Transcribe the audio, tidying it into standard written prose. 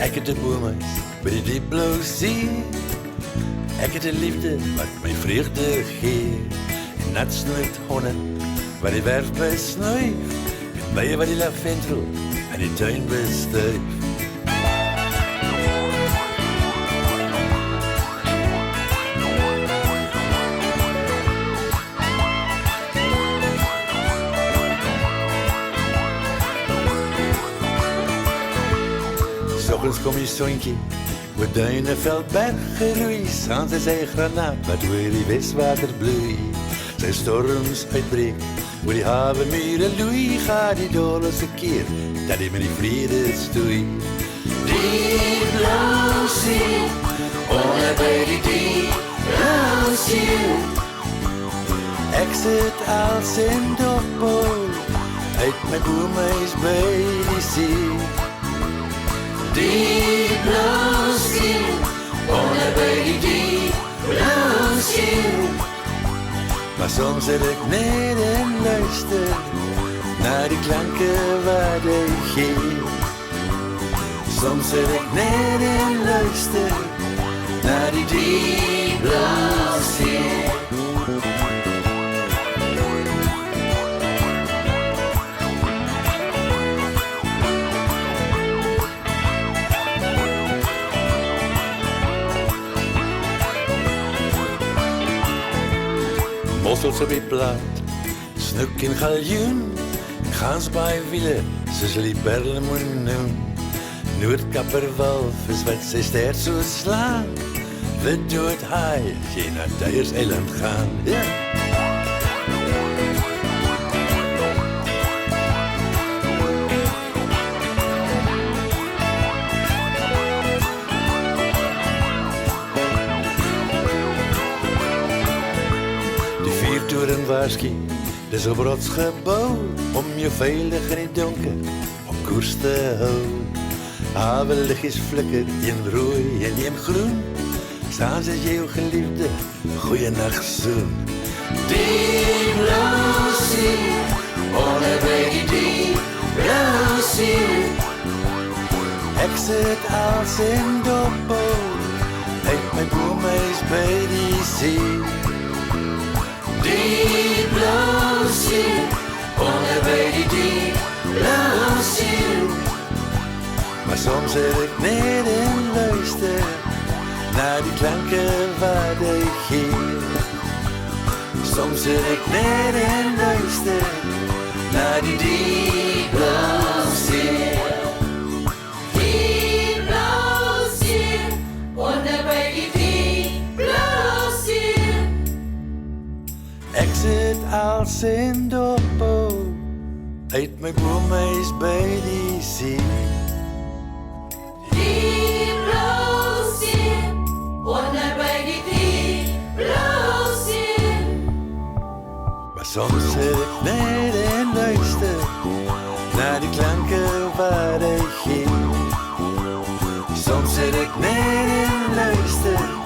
Ek het 'n boomhuis by die diep blou see. Ek het 'n liefde wat my vreugde gee. En nat snoeit honde wat die werf besnuif. En bye wat die lavendel in die tuin bestuif. Soms kom die sontjie, oor Duineveld berg geroei. Saans is hy granaat wat oor die Weswater bloei. Sy storms uitbreek, oor die hawe mure loei. Ga die dollose keer, dat hy met die vrede stoei. Die blauw see, onder by die diep blauw see. Ek sit als in dopbol, uit my boomhuis by die see. Die blauw see, onder by die diep blauw see. Maar soms zit ek net en luister naar die klanke wat hy gee. Soms zit ek net en luister naar die diep blauw see. Mossels op die plaat, snoek en galjoen, gans baie wiele, soos die perlemoen noem. Noordkapperwalf is wat sy stert so slaan, wit dood haai, as jy na Tyers Eiland gaan. Ja. Toren waarskie, dis op rots gebou, om jou veilig in die donker op koers te hou. Haweliggies flikker, een rooi en een groen, saans is jy jou geliefde, goeienacht soen. Die blauw see, onder by die diep blauw see. Ek sit als in dopbol, uit my boomhuis by die see. Die blauw see, onder by die diep blauw see. Maar soms zit ek net en luister naar die klanke wat hy gee. Soms zit ek net en luister naar die diep blauw see. Die blauw see, onder by die diep blauw see. Ek sit als in dopbol, uit my boomhuis by die see. Die blauw see, onder by die diep blauw see. Maar soms zit ek net en luister naar die klanke wat hy gee. Soms zit ek net en luister